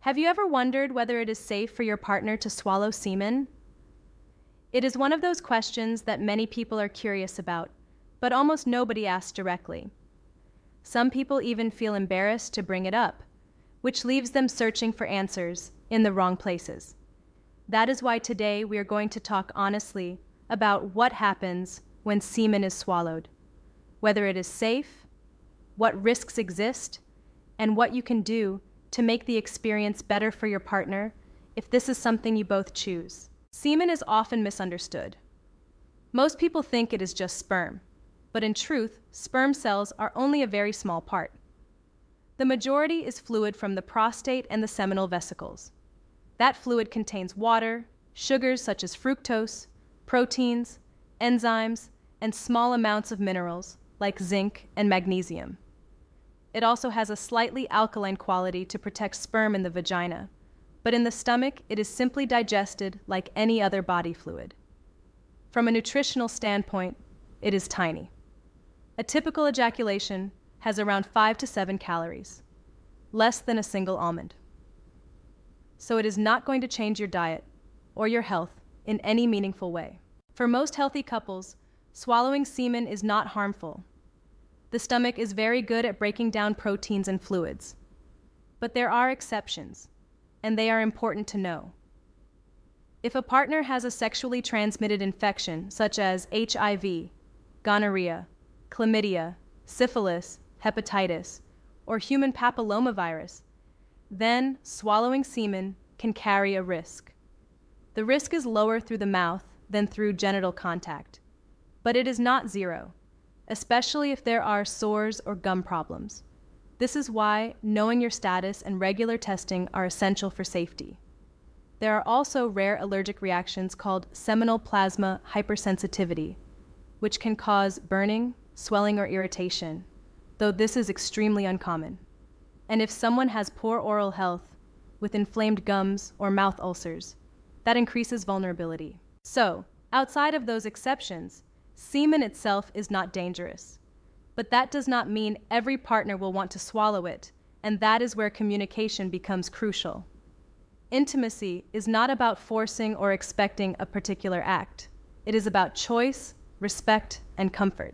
Have you ever wondered whether it is safe for your partner to swallow semen? It is one of those questions that many people are curious about, but almost nobody asks directly. Some people even feel embarrassed to bring it up, which leaves them searching for answers in the wrong places. That is why today we are going to talk honestly about what happens when semen is swallowed, whether it is safe, what risks exist, and what you can do to make the experience better for your partner if this is something you both choose. Semen is often misunderstood. Most people think it is just sperm, but in truth, sperm cells are only a very small part. The majority is fluid from the prostate and the seminal vesicles. That fluid contains water, sugars such as fructose, proteins, enzymes, and small amounts of minerals like zinc and magnesium. It also has a slightly alkaline quality to protect sperm in the vagina, but in the stomach it is simply digested like any other body fluid. From a nutritional standpoint, it is tiny. A typical ejaculation has around 5 to 7 calories, less than a single almond. So it is not going to change your diet or your health in any meaningful way. For most healthy couples, swallowing semen is not harmful. The stomach is very good at breaking down proteins and fluids. But there are exceptions, and they are important to know. If a partner has a sexually transmitted infection such as HIV, gonorrhea, chlamydia, syphilis, hepatitis, or human papillomavirus, then swallowing semen can carry a risk. The risk is lower through the mouth than through genital contact, but it is not zero, especially if there are sores or gum problems. This is why knowing your status and regular testing are essential for safety. There are also rare allergic reactions called seminal plasma hypersensitivity, which can cause burning, swelling, or irritation, though this is extremely uncommon. And if someone has poor oral health, with inflamed gums or mouth ulcers, that increases vulnerability. So, outside of those exceptions, semen itself is not dangerous. But that does not mean every partner will want to swallow it, and that is where communication becomes crucial. Intimacy is not about forcing or expecting a particular act. It is about choice, respect, and comfort.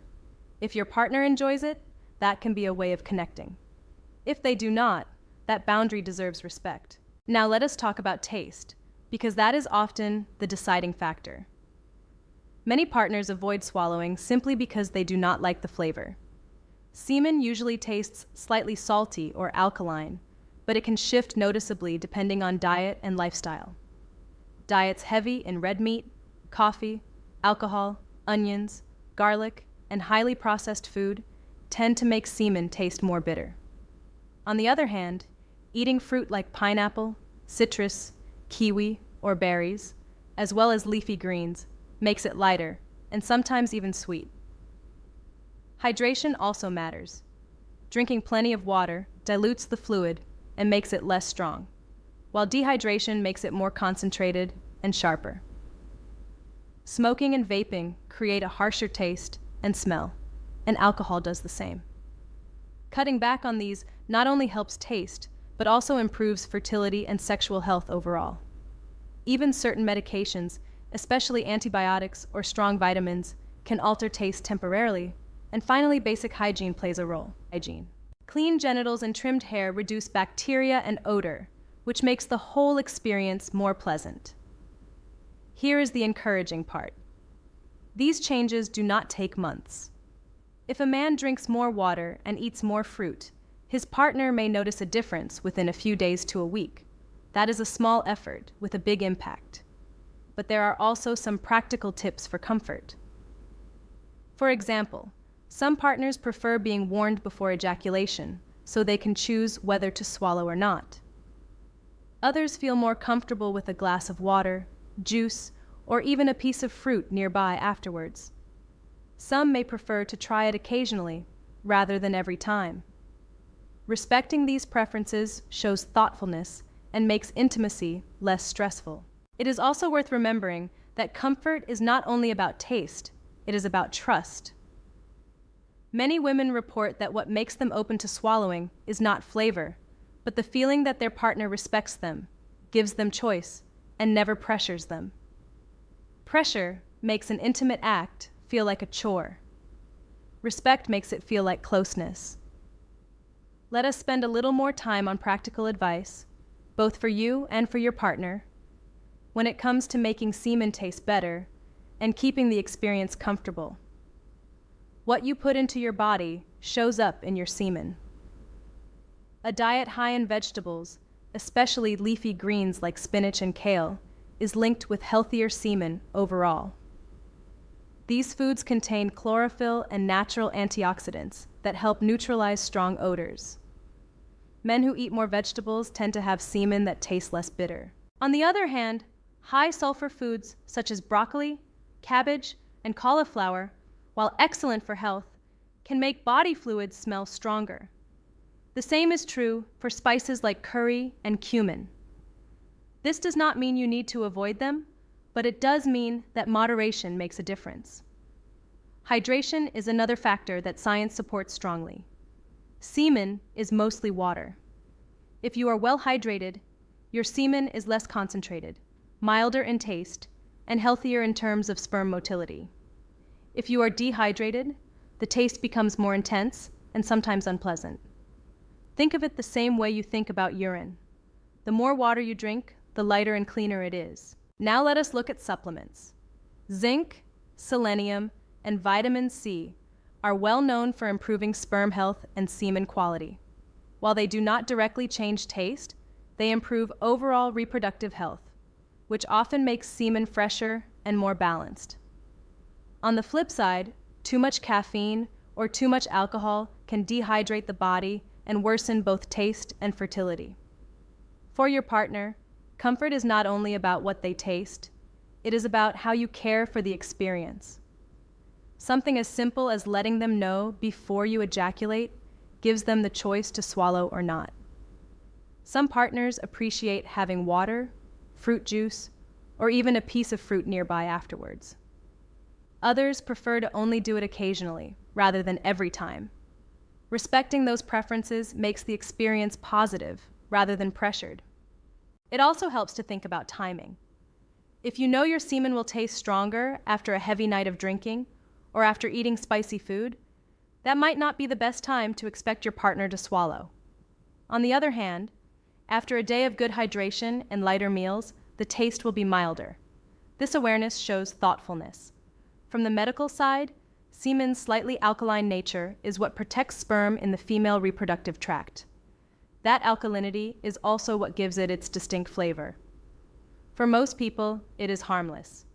If your partner enjoys it, that can be a way of connecting. If they do not, that boundary deserves respect. Now let us talk about taste, because that is often the deciding factor. Many partners avoid swallowing simply because they do not like the flavor. Semen usually tastes slightly salty or alkaline, but it can shift noticeably depending on diet and lifestyle. Diets heavy in red meat, coffee, alcohol, onions, garlic, and highly processed food tend to make semen taste more bitter. On the other hand, eating fruit like pineapple, citrus, kiwi, or berries, as well as leafy greens, makes it lighter and sometimes even sweet. Hydration also matters. Drinking plenty of water dilutes the fluid and makes it less strong, while dehydration makes it more concentrated and sharper. Smoking and vaping create a harsher taste and smell, and alcohol does the same. Cutting back on these not only helps taste, but also improves fertility and sexual health overall. Even certain medications, especially antibiotics or strong vitamins, can alter taste temporarily. And finally, basic hygiene plays a role. Clean genitals and trimmed hair reduce bacteria and odor, which makes the whole experience more pleasant. Here is the encouraging part. These changes do not take months. If a man drinks more water and eats more fruit, his partner may notice a difference within a few days to a week. That is a small effort with a big impact. But there are also some practical tips for comfort. For example, some partners prefer being warned before ejaculation, so they can choose whether to swallow or not. Others feel more comfortable with a glass of water, juice, or even a piece of fruit nearby afterwards. Some may prefer to try it occasionally, rather than every time. Respecting these preferences shows thoughtfulness and makes intimacy less stressful. It is also worth remembering that comfort is not only about taste, it is about trust. Many women report that what makes them open to swallowing is not flavor, but the feeling that their partner respects them, gives them choice, and never pressures them. Pressure makes an intimate act feel like a chore. Respect makes it feel like closeness. Let us spend a little more time on practical advice, both for you and for your partner, when it comes to making semen taste better and keeping the experience comfortable. What you put into your body shows up in your semen. A diet high in vegetables, especially leafy greens like spinach and kale, is linked with healthier semen overall. These foods contain chlorophyll and natural antioxidants that help neutralize strong odors. Men who eat more vegetables tend to have semen that tastes less bitter. On the other hand, high-sulfur foods such as broccoli, cabbage, and cauliflower, while excellent for health, can make body fluids smell stronger. The same is true for spices like curry and cumin. This does not mean you need to avoid them, but it does mean that moderation makes a difference. Hydration is another factor that science supports strongly. Semen is mostly water. If you are well hydrated, your semen is less concentrated, milder in taste, and healthier in terms of sperm motility. If you are dehydrated, the taste becomes more intense and sometimes unpleasant. Think of it the same way you think about urine. The more water you drink, the lighter and cleaner it is. Now let us look at supplements. Zinc, selenium, and vitamin C are well known for improving sperm health and semen quality. While they do not directly change taste, they improve overall reproductive health, which often makes semen fresher and more balanced. On the flip side, too much caffeine or too much alcohol can dehydrate the body and worsen both taste and fertility. For your partner, comfort is not only about what they taste, it is about how you care for the experience. Something as simple as letting them know before you ejaculate gives them the choice to swallow or not. Some partners appreciate having water, fruit juice, or even a piece of fruit nearby afterwards. Others prefer to only do it occasionally, rather than every time. Respecting those preferences makes the experience positive, rather than pressured. It also helps to think about timing. If you know your semen will taste stronger after a heavy night of drinking, or after eating spicy food, that might not be the best time to expect your partner to swallow. On the other hand, after a day of good hydration and lighter meals, the taste will be milder. This awareness shows thoughtfulness. From the medical side, semen's slightly alkaline nature is what protects sperm in the female reproductive tract. That alkalinity is also what gives it its distinct flavor. For most people, it is harmless.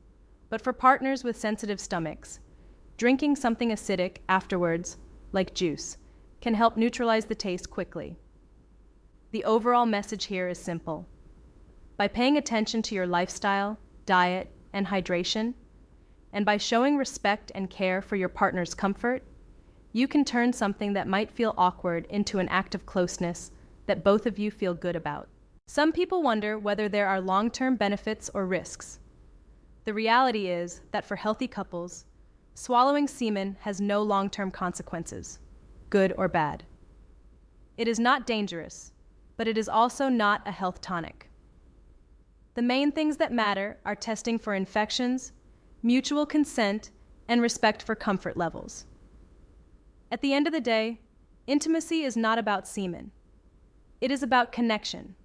But for partners with sensitive stomachs, drinking something acidic afterwards, like juice, can help neutralize the taste quickly. The overall message here is simple. By paying attention to your lifestyle, diet, and hydration, and by showing respect and care for your partner's comfort, you can turn something that might feel awkward into an act of closeness that both of you feel good about. Some people wonder whether there are long-term benefits or risks. The reality is that for healthy couples, swallowing semen has no long-term consequences, good or bad. It is not dangerous, but it is also not a health tonic. The main things that matter are testing for infections, mutual consent, and respect for comfort levels. At the end of the day, intimacy is not about semen. It is about connection.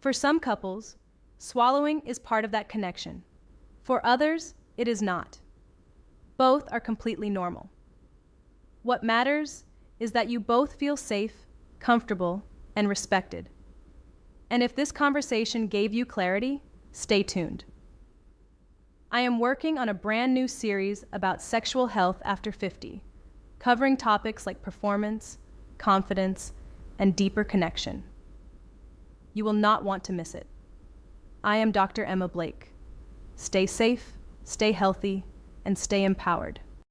For some couples, swallowing is part of that connection. For others, it is not. Both are completely normal. What matters is that you both feel safe, comfortable, and respected. And if this conversation gave you clarity, stay tuned. I am working on a brand new series about sexual health after 50, covering topics like performance, confidence, and deeper connection. You will not want to miss it. I am Dr. Emma Blake. Stay safe, stay healthy, and stay empowered.